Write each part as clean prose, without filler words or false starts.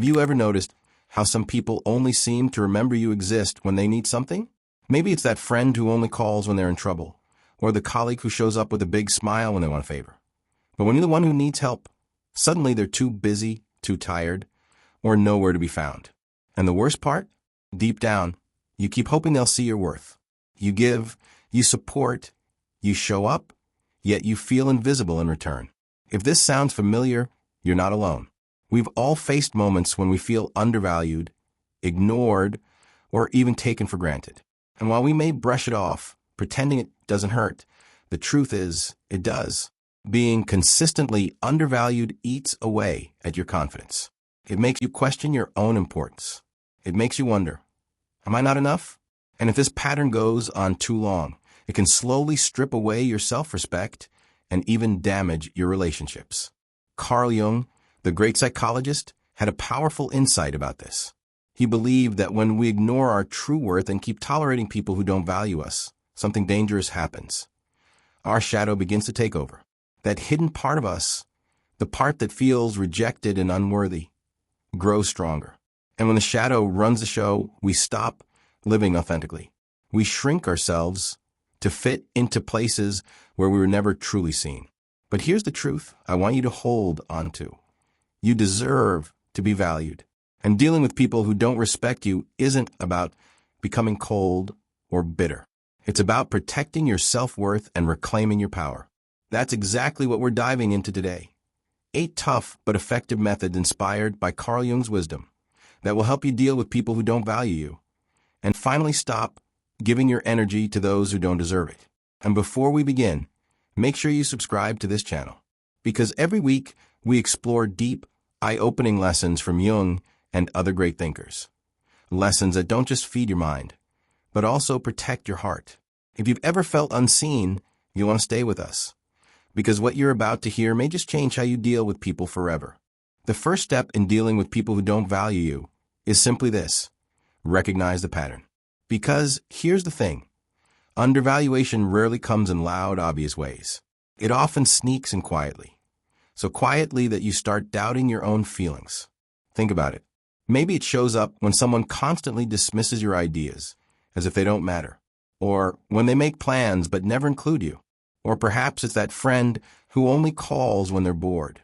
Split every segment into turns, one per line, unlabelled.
Have you ever noticed how some people only seem to remember you exist when they need something? Maybe it's that friend who only calls when they're in trouble, or the colleague who shows up with a big smile when they want a favor. But when you're the one who needs help, suddenly they're too busy, too tired, or nowhere to be found. And the worst part? Deep down, you keep hoping they'll see your worth. You give, you support, you show up, yet you feel invisible in return. If this sounds familiar, you're not alone. We've all faced moments when we feel undervalued, ignored, or even taken for granted. And while we may brush it off, pretending it doesn't hurt, the truth is, it does. Being consistently undervalued eats away at your confidence. It makes you question your own importance. It makes you wonder, am I not enough? And if this pattern goes on too long, it can slowly strip away your self-respect and even damage your relationships. Carl Jung, the great psychologist, had a powerful insight about this. He believed that when we ignore our true worth and keep tolerating people who don't value us, something dangerous happens. Our shadow begins to take over. That hidden part of us, the part that feels rejected and unworthy, grows stronger. And when the shadow runs the show, we stop living authentically. We shrink ourselves to fit into places where we were never truly seen. But here's the truth I want you to hold on to. You deserve to be valued. And dealing with people who don't respect you isn't about becoming cold or bitter. It's about protecting your self-worth and reclaiming your power. That's exactly what we're diving into today. 8 tough but effective methods inspired by Carl Jung's wisdom that will help you deal with people who don't value you and finally stop giving your energy to those who don't deserve it. And before we begin, make sure you subscribe to this channel because every week we explore deep, eye-opening lessons from Jung and other great thinkers. Lessons that don't just feed your mind, but also protect your heart. If you've ever felt unseen, you'll want to stay with us, because what you're about to hear may just change how you deal with people forever. The first step in dealing with people who don't value you is simply this: recognize the pattern. Because here's the thing, undervaluation rarely comes in loud, obvious ways. It often sneaks in quietly. So quietly that you start doubting your own feelings. Think about it. Maybe it shows up when someone constantly dismisses your ideas as if they don't matter, or when they make plans but never include you. Or perhaps it's that friend who only calls when they're bored,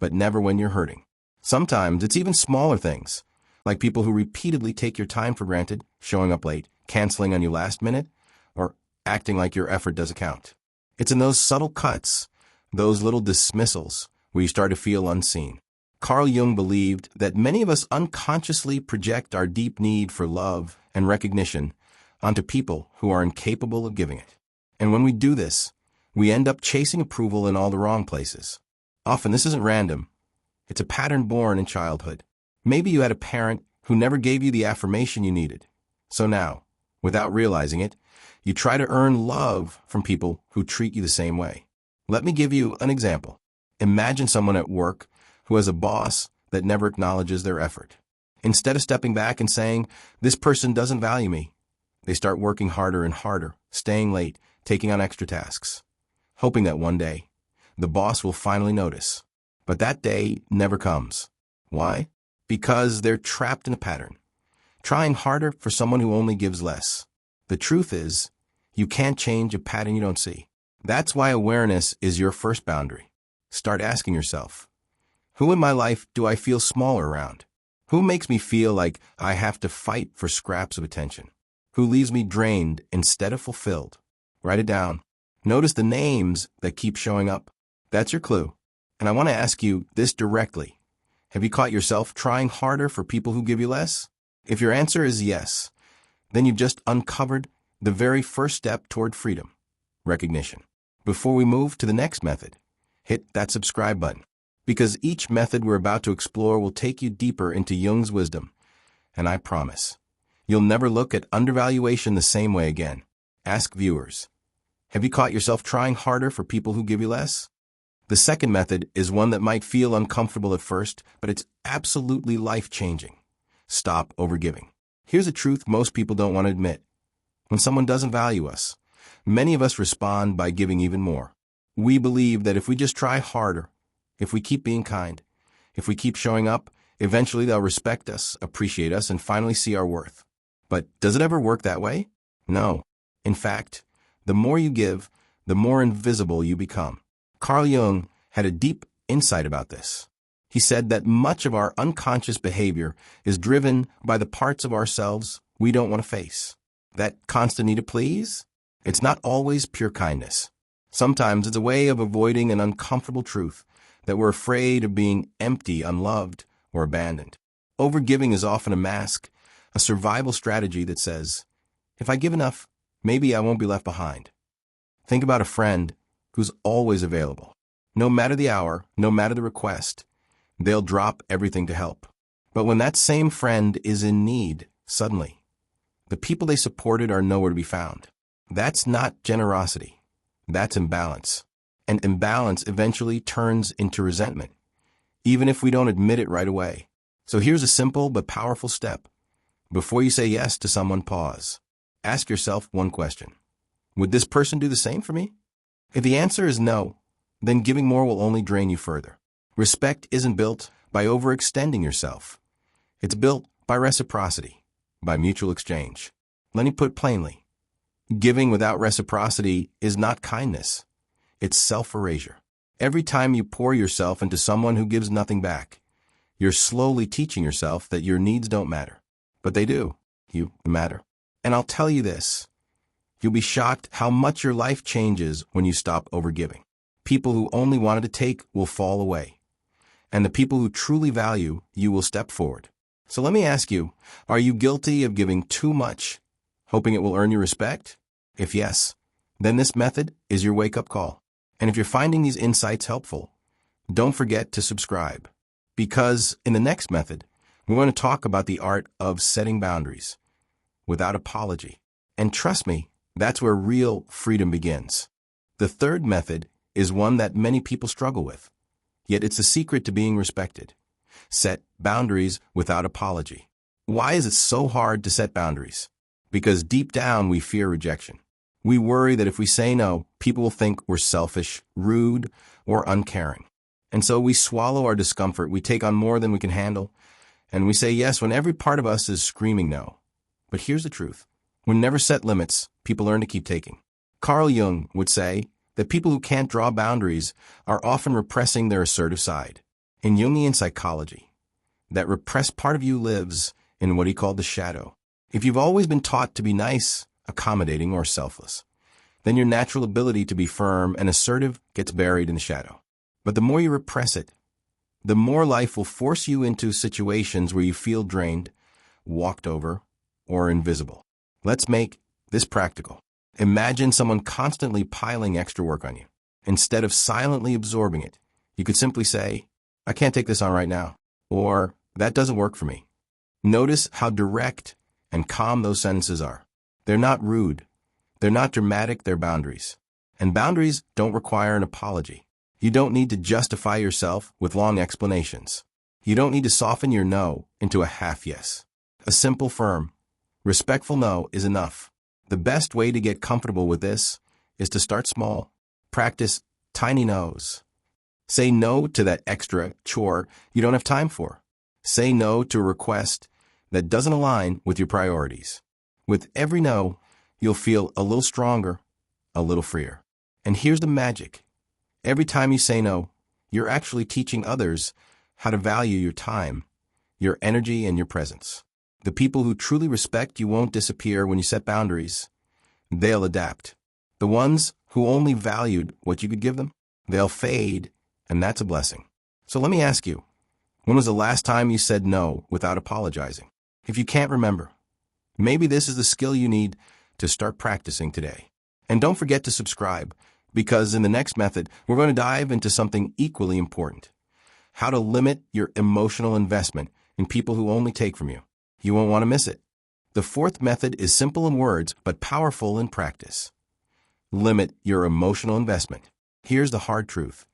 but never when you're hurting. Sometimes it's even smaller things, like people who repeatedly take your time for granted, showing up late, canceling on you last minute, or acting like your effort doesn't count. It's in those subtle cuts, those little dismissals, where you start to feel unseen. Carl Jung believed that many of us unconsciously project our deep need for love and recognition onto people who are incapable of giving it. And when we do this, we end up chasing approval in all the wrong places. Often this isn't random. It's a pattern born in childhood. Maybe you had a parent who never gave you the affirmation you needed. So now, without realizing it, you try to earn love from people who treat you the same way. Let me give you an example. Imagine someone at work who has a boss that never acknowledges their effort. Instead of stepping back and saying, "This person doesn't value me," they start working harder and harder, staying late, taking on extra tasks, hoping that one day the boss will finally notice. But that day never comes. Why? Because they're trapped in a pattern, trying harder for someone who only gives less. The truth is, you can't change a pattern you don't see. That's why awareness is your first boundary. Start asking yourself, who in my life do I feel smaller around? Who makes me feel like I have to fight for scraps of attention? Who leaves me drained instead of fulfilled? Write it down. Notice the names that keep showing up. That's your clue. And I want to ask you this directly. Have you caught yourself trying harder for people who give you less? If your answer is yes, then you've just uncovered the very first step toward freedom, recognition. Before we move to the next method, hit that subscribe button, because each method we're about to explore will take you deeper into Jung's wisdom. And I promise, you'll never look at undervaluation the same way again. Ask viewers, have you caught yourself trying harder for people who give you less? The second method is one that might feel uncomfortable at first, but it's absolutely life-changing. Stop overgiving. Here's a truth most people don't want to admit. When someone doesn't value us, many of us respond by giving even more. We believe that if we just try harder, if we keep being kind, if we keep showing up, Eventually, they'll respect us, appreciate us, and finally see our worth. But does it ever work that way? No. In fact, the more you give, the more invisible you become. Carl Jung had a deep insight about this. He said that much of our unconscious behavior is driven by the parts of ourselves we don't want to face. That constant need to please? It's not always pure kindness. Sometimes it's a way of avoiding an uncomfortable truth that we're afraid of being empty, unloved, or abandoned. Overgiving is often a mask, a survival strategy that says, if I give enough, maybe I won't be left behind. Think about a friend who's always available. No matter the hour, no matter the request, they'll drop everything to help. But when that same friend is in need, suddenly, the people they supported are nowhere to be found. That's not generosity. That's imbalance. And imbalance eventually turns into resentment, even if we don't admit it right away. So here's a simple but powerful step. Before you say yes to someone, pause. Ask yourself one question. Would this person do the same for me? If the answer is no, then giving more will only drain you further. Respect isn't built by overextending yourself. It's built by reciprocity, by mutual exchange. Let me put plainly, giving without reciprocity is not kindness. It's self-erasure. Every time you pour yourself into someone who gives nothing back, you're slowly teaching yourself that your needs don't matter. But they do. You matter. And I'll tell you this. You'll be shocked how much your life changes when you stop overgiving. People who only wanted to take will fall away. And the people who truly value you will step forward. So let me ask you, are you guilty of giving too much, hoping it will earn you respect? If yes, then this method is your wake-up call. And if you're finding these insights helpful, don't forget to subscribe. Because in the next method, we're going to talk about the art of setting boundaries without apology. And trust me, that's where real freedom begins. The third method is one that many people struggle with, yet it's a secret to being respected. Set boundaries without apology. Why is it so hard to set boundaries? Because deep down we fear rejection. We worry that if we say no, people will think we're selfish, rude, or uncaring. And so we swallow our discomfort, we take on more than we can handle, and we say yes when every part of us is screaming no. But here's the truth. When never set limits, people learn to keep taking. Carl Jung would say that people who can't draw boundaries are often repressing their assertive side. In Jungian psychology, that repressed part of you lives in what he called the shadow. If you've always been taught to be nice, accommodating, or selfless, then your natural ability to be firm and assertive gets buried in the shadow. But the more you repress it, the more life will force you into situations where you feel drained, walked over, or invisible. Let's make this practical. Imagine someone constantly piling extra work on you. Instead of silently absorbing it, you could simply say, I can't take this on right now, or that doesn't work for me. Notice how direct and calm those sentences are. They're not rude. They're not dramatic, they're boundaries. And boundaries don't require an apology. You don't need to justify yourself with long explanations. You don't need to soften your no into a half yes. A simple, firm, respectful no is enough. The best way to get comfortable with this is to start small. Practice tiny no's. Say no to that extra chore you don't have time for. Say no to a request that doesn't align with your priorities. With every no, you'll feel a little stronger, a little freer. And here's the magic. Every time you say no, you're actually teaching others how to value your time, your energy, and your presence. The people who truly respect you won't disappear when you set boundaries. They'll adapt. The ones who only valued what you could give them, they'll fade, and that's a blessing. So let me ask you, when was the last time you said no without apologizing? If you can't remember, maybe this is the skill you need to start practicing today. And don't forget to subscribe, because in the next method, we're going to dive into something equally important. How to limit your emotional investment in people who only take from you. You won't want to miss it. The fourth method is simple in words, but powerful in practice. Limit your emotional investment. Here's the hard truth.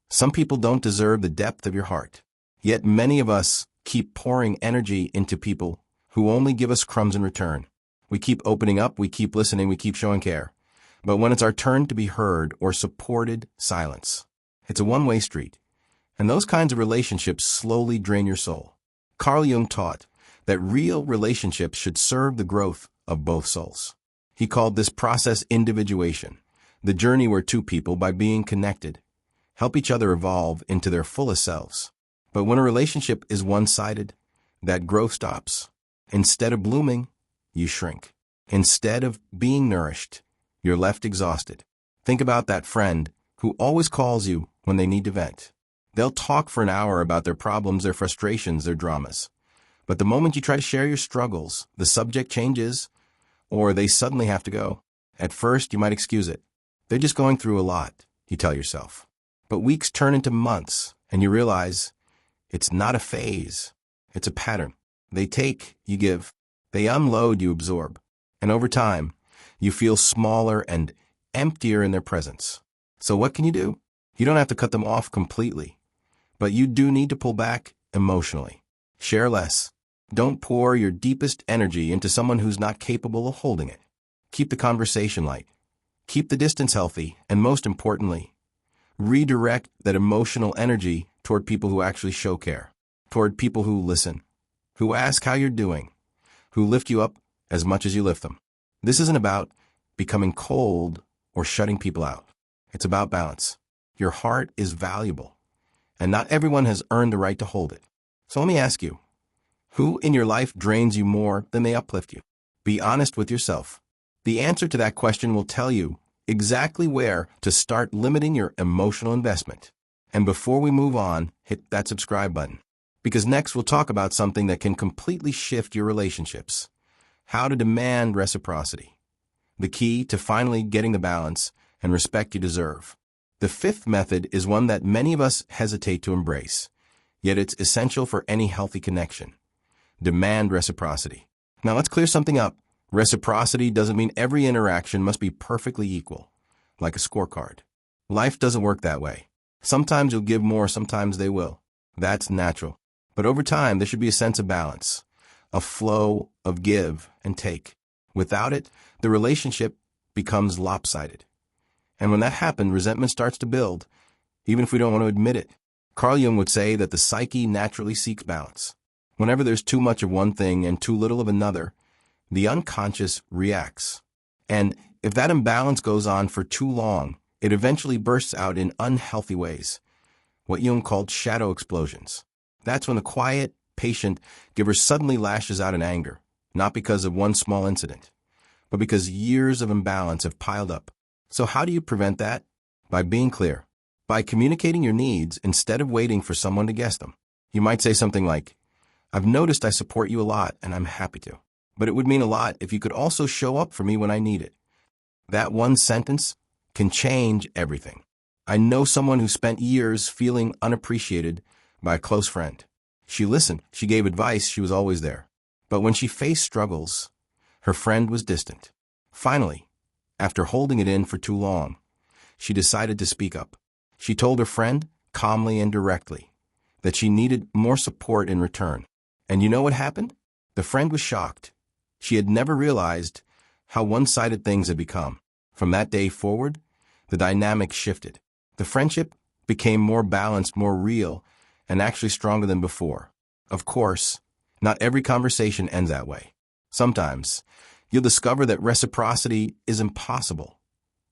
Some people don't deserve the depth of your heart. Yet many of us keep pouring energy into people who only give us crumbs in return. We keep opening up, we keep listening, we keep showing care. But when it's our turn to be heard or supported, silence. It's a one-way street. And those kinds of relationships slowly drain your soul. Carl Jung taught that real relationships should serve the growth of both souls. He called this process individuation, the journey where two people, by being connected, help each other evolve into their fullest selves. But when a relationship is one-sided, that growth stops. Instead of blooming, you shrink. Instead of being nourished, you're left exhausted. Think about that friend who always calls you when they need to vent. They'll talk for an hour about their problems, their frustrations, their dramas. But the moment you try to share your struggles, the subject changes, or they suddenly have to go. At first, you might excuse it. They're just going through a lot, you tell yourself. But weeks turn into months, and you realize it's not a phase. It's a pattern. They take, you give. They unload, you absorb. And over time, you feel smaller and emptier in their presence. So what can you do? You don't have to cut them off completely, but you do need to pull back emotionally. Share less. Don't pour your deepest energy into someone who's not capable of holding it. Keep the conversation light. Keep the distance healthy, and most importantly, redirect that emotional energy toward people who actually show care, toward people who listen, who ask how you're doing, who lift you up as much as you lift them. This isn't about becoming cold or shutting people out. It's about balance. Your heart is valuable, and not everyone has earned the right to hold it. So let me ask you, who in your life drains you more than they uplift you? Be honest with yourself. The answer to that question will tell you exactly where to start limiting your emotional investment. And before we move on, hit that subscribe button. Because next we'll talk about something that can completely shift your relationships. How to demand reciprocity. The key to finally getting the balance and respect you deserve. The fifth method is one that many of us hesitate to embrace, yet it's essential for any healthy connection. Demand reciprocity. Now let's clear something up. Reciprocity doesn't mean every interaction must be perfectly equal, like a scorecard. Life doesn't work that way. Sometimes you'll give more, sometimes they will. That's natural. But over time, there should be a sense of balance, a flow of give and take. Without it, the relationship becomes lopsided. And when that happens, resentment starts to build, even if we don't want to admit it. Carl Jung would say that the psyche naturally seeks balance. Whenever there's too much of one thing and too little of another, the unconscious reacts. And if that imbalance goes on for too long, it eventually bursts out in unhealthy ways, what Jung called shadow explosions. That's when the quiet, patient giver suddenly lashes out in anger, not because of one small incident, but because years of imbalance have piled up. So how do you prevent that? By being clear. By communicating your needs instead of waiting for someone to guess them. You might say something like, "I've noticed I support you a lot, and I'm happy to. But it would mean a lot if you could also show up for me when I need it." That one sentence can change everything. I know someone who spent years feeling unappreciated by a close friend. She listened, she gave advice, she was always there. But when she faced struggles, her friend was distant. Finally, after holding it in for too long, she decided to speak up. She told her friend, calmly and directly, that she needed more support in return. And you know what happened? The friend was shocked. She had never realized how one-sided things had become. From that day forward, the dynamic shifted. The friendship became more balanced, more real, and actually stronger than before. Of course, not every conversation ends that way. Sometimes, you'll discover that reciprocity is impossible,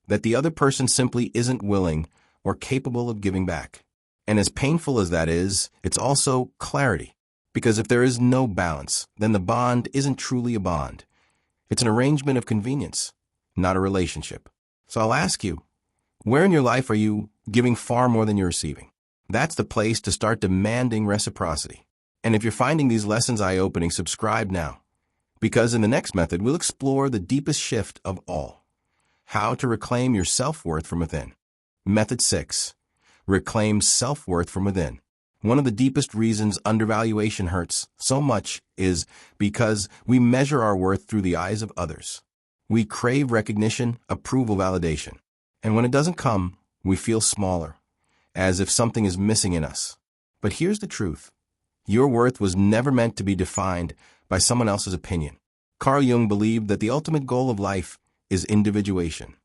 that the other person simply isn't willing or capable of giving back. And as painful as that is, it's also clarity. Because if there is no balance, then the bond isn't truly a bond. It's an arrangement of convenience, not a relationship. So I'll ask you, where in your life are you giving far more than you're receiving? That's the place to start demanding reciprocity. And if you're finding these lessons eye-opening, subscribe now. Because in the next method, we'll explore the deepest shift of all. How to reclaim your self-worth from within. Method 6. Reclaim self-worth from within. One of the deepest reasons undervaluation hurts so much is because we measure our worth through the eyes of others. We crave recognition, approval, validation. And when it doesn't come, we feel smaller, as if something is missing in us. But here's the truth. Your worth was never meant to be defined by someone else's opinion. Carl Jung believed that the ultimate goal of life is individuation,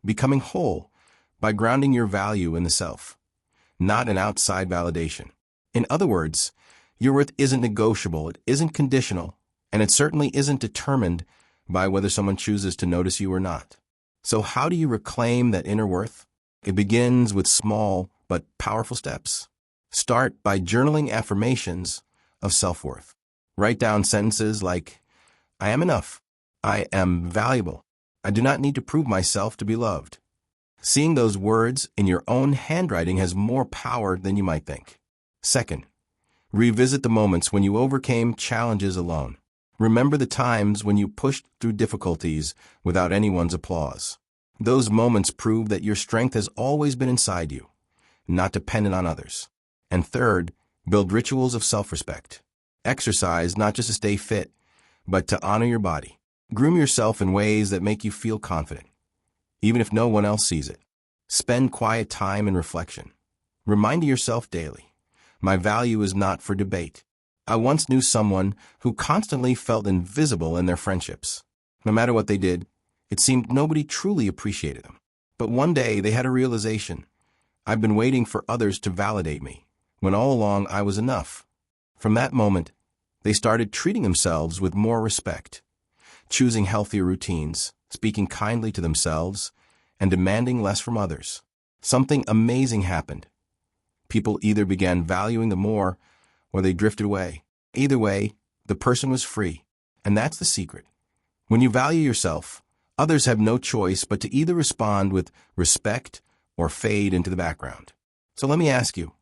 becoming whole by grounding your value in the self, not an outside validation. In other words, Your worth isn't negotiable, it isn't conditional, and it certainly isn't determined by whether someone chooses to notice you or not. So how do you reclaim that inner worth? It begins with small but powerful steps. Start by journaling affirmations of self-worth. Write down sentences like, I am enough. I am valuable. I do not need to prove myself to be loved. Seeing those words in your own handwriting has more power than you might think. Second, revisit the moments when you overcame challenges alone. Remember the times when you pushed through difficulties without anyone's applause. Those moments prove that your strength has always been inside you, not dependent on others. And third, build rituals of self-respect. Exercise not just to stay fit, but to honor your body. Groom yourself in ways that make you feel confident, even if no one else sees it. Spend quiet time in reflection, reminding yourself daily, my value is not for debate. I once knew someone who constantly felt invisible in their friendships. No matter what they did, it seemed nobody truly appreciated them. But one day they had a realization. I've been waiting for others to validate me, when all along I was enough. From that moment, they started treating themselves with more respect, choosing healthier routines, speaking kindly to themselves, and demanding less from others. Something amazing happened. People either began valuing them more, or they drifted away. Either way, the person was free. And that's the secret. When you value yourself, others have no choice but to either respond with respect or fade into the background. So let me ask you,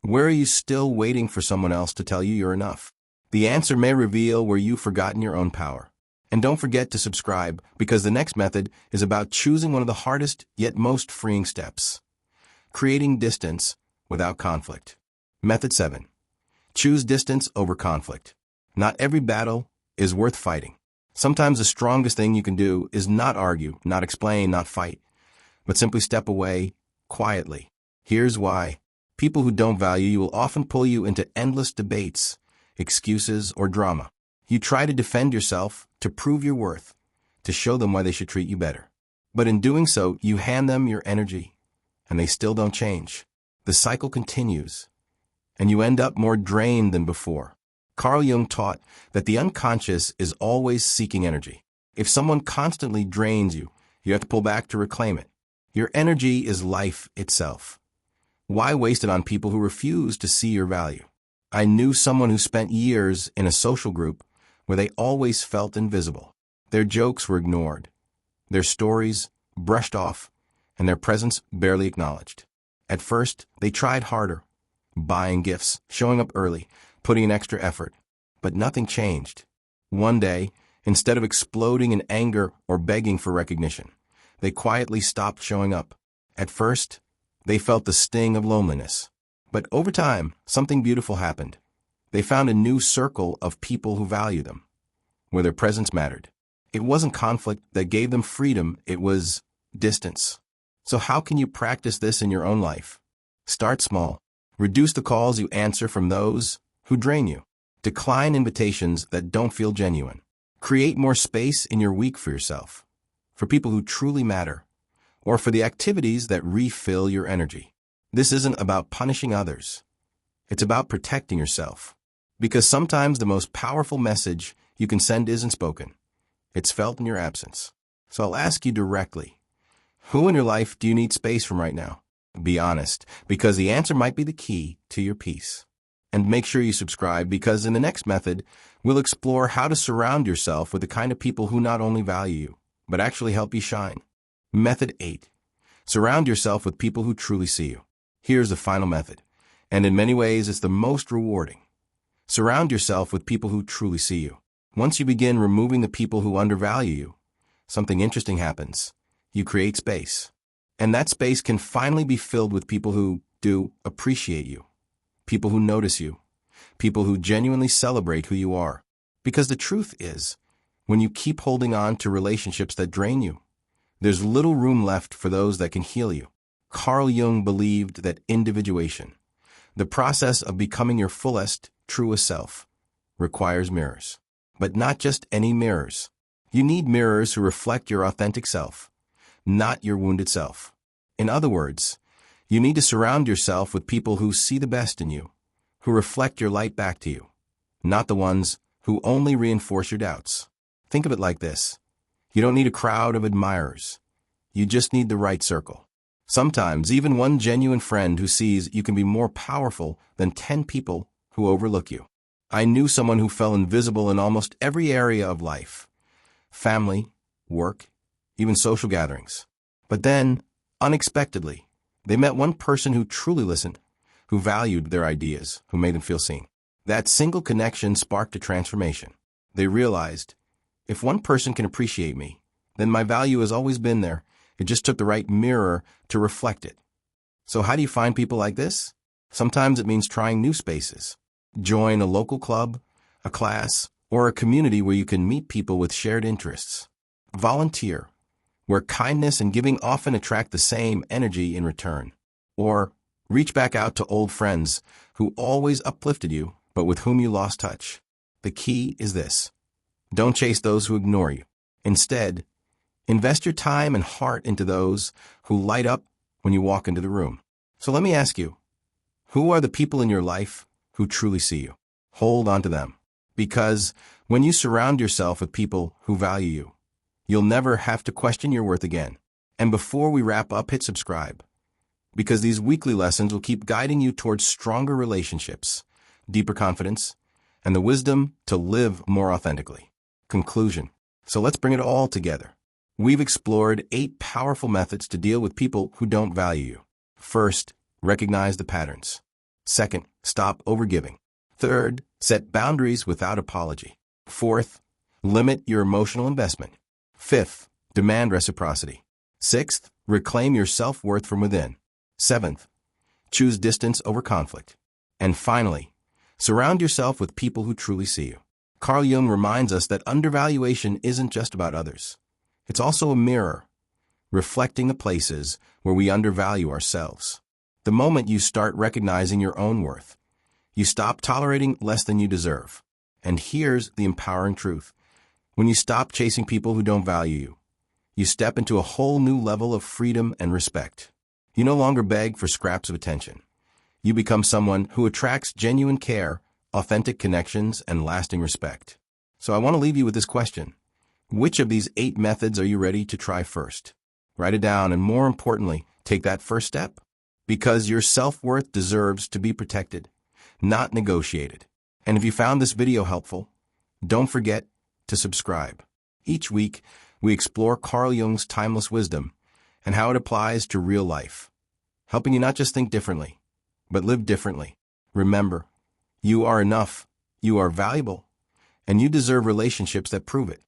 where are you still waiting for someone else to tell you you're enough? The answer may reveal where you've forgotten your own power. And don't forget to subscribe, because the next method is about choosing one of the hardest yet most freeing steps. Creating distance without conflict. Method 7. Choose distance over conflict. Not every battle is worth fighting. Sometimes the strongest thing you can do is not argue, not explain, not fight, but simply step away quietly. Here's why. People who don't value you will often pull you into endless debates, excuses, or drama. You try to defend yourself, to prove your worth, to show them why they should treat you better. But in doing so, you hand them your energy, and they still don't change. The cycle continues, and you end up more drained than before. Carl Jung taught that the unconscious is always seeking energy. If someone constantly drains you, you have to pull back to reclaim it. Your energy is life itself. Why waste it on people who refuse to see your value? I knew someone who spent years in a social group where they always felt invisible. Their jokes were ignored, their stories brushed off, and their presence barely acknowledged. At first, they tried harder, buying gifts, showing up early, putting in extra effort, but nothing changed. One day, instead of exploding in anger or begging for recognition, they quietly stopped showing up. At first, they felt the sting of loneliness. But over time, something beautiful happened. They found a new circle of people who value them, where their presence mattered. It wasn't conflict that gave them freedom, it was distance. So how can you practice this in your own life? Start small. Reduce the calls you answer from those who drain you. Decline invitations that don't feel genuine. Create more space in your week for yourself, for people who truly matter, or for the activities that refill your energy. This isn't about punishing others. It's about protecting yourself. Because sometimes the most powerful message you can send isn't spoken. It's felt in your absence. So I'll ask you directly, who in your life do you need space from right now? Be honest, because the answer might be the key to your peace. And make sure you subscribe, because in the next method, we'll explore how to surround yourself with the kind of people who not only value you, but actually help you shine. Method 8. Surround yourself with people who truly see you. Here's the final method, and in many ways it's the most rewarding. Surround yourself with people who truly see you. Once you begin removing the people who undervalue you, something interesting happens. You create space. And that space can finally be filled with people who do appreciate you, people who notice you, people who genuinely celebrate who you are. Because the truth is, when you keep holding on to relationships that drain you, there's little room left for those that can heal you. Carl Jung believed that individuation, the process of becoming your fullest, truest self, requires mirrors. But not just any mirrors. You need mirrors who reflect your authentic self, not your wounded self. In other words, you need to surround yourself with people who see the best in you, who reflect your light back to you, not the ones who only reinforce your doubts. Think of it like this. You don't need a crowd of admirers. You just need the right circle. Sometimes, even one genuine friend who sees you can be more powerful than 10 people who overlook you. I knew someone who felt invisible in almost every area of life. Family, work, even social gatherings. But then, unexpectedly, they met one person who truly listened, who valued their ideas, who made them feel seen. That single connection sparked a transformation. They realized, if one person can appreciate me, then my value has always been there. It just took the right mirror to reflect it. So how do you find people like this? Sometimes it means trying new spaces. Join a local club, a class, or a community where you can meet people with shared interests. Volunteer, where kindness and giving often attract the same energy in return. Or reach back out to old friends who always uplifted you, but with whom you lost touch. The key is this. Don't chase those who ignore you. Instead, invest your time and heart into those who light up when you walk into the room. So let me ask you, who are the people in your life who truly see you? Hold on to them. Because when you surround yourself with people who value you, you'll never have to question your worth again. And before we wrap up, hit subscribe. Because these weekly lessons will keep guiding you towards stronger relationships, deeper confidence, and the wisdom to live more authentically. Conclusion. So let's bring it all together. We've explored 8 powerful methods to deal with people who don't value you. First, recognize the patterns. Second, stop overgiving. Third, set boundaries without apology. Fourth, limit your emotional investment. Fifth, demand reciprocity. Sixth, reclaim your self-worth from within. Seventh, choose distance over conflict. And finally, surround yourself with people who truly see you. Carl Jung reminds us that undervaluation isn't just about others. It's also a mirror, reflecting the places where we undervalue ourselves. The moment you start recognizing your own worth, you stop tolerating less than you deserve. And here's the empowering truth. When you stop chasing people who don't value you, you step into a whole new level of freedom and respect. You no longer beg for scraps of attention. You become someone who attracts genuine care, authentic connections, and lasting respect. So I want to leave you with this question. Which of these 8 methods are you ready to try first? Write it down, and more importantly, take that first step. Because your self-worth deserves to be protected, not negotiated. And if you found this video helpful, don't forget to subscribe. Each week, we explore Carl Jung's timeless wisdom and how it applies to real life, helping you not just think differently, but live differently. Remember, you are enough, you are valuable, and you deserve relationships that prove it.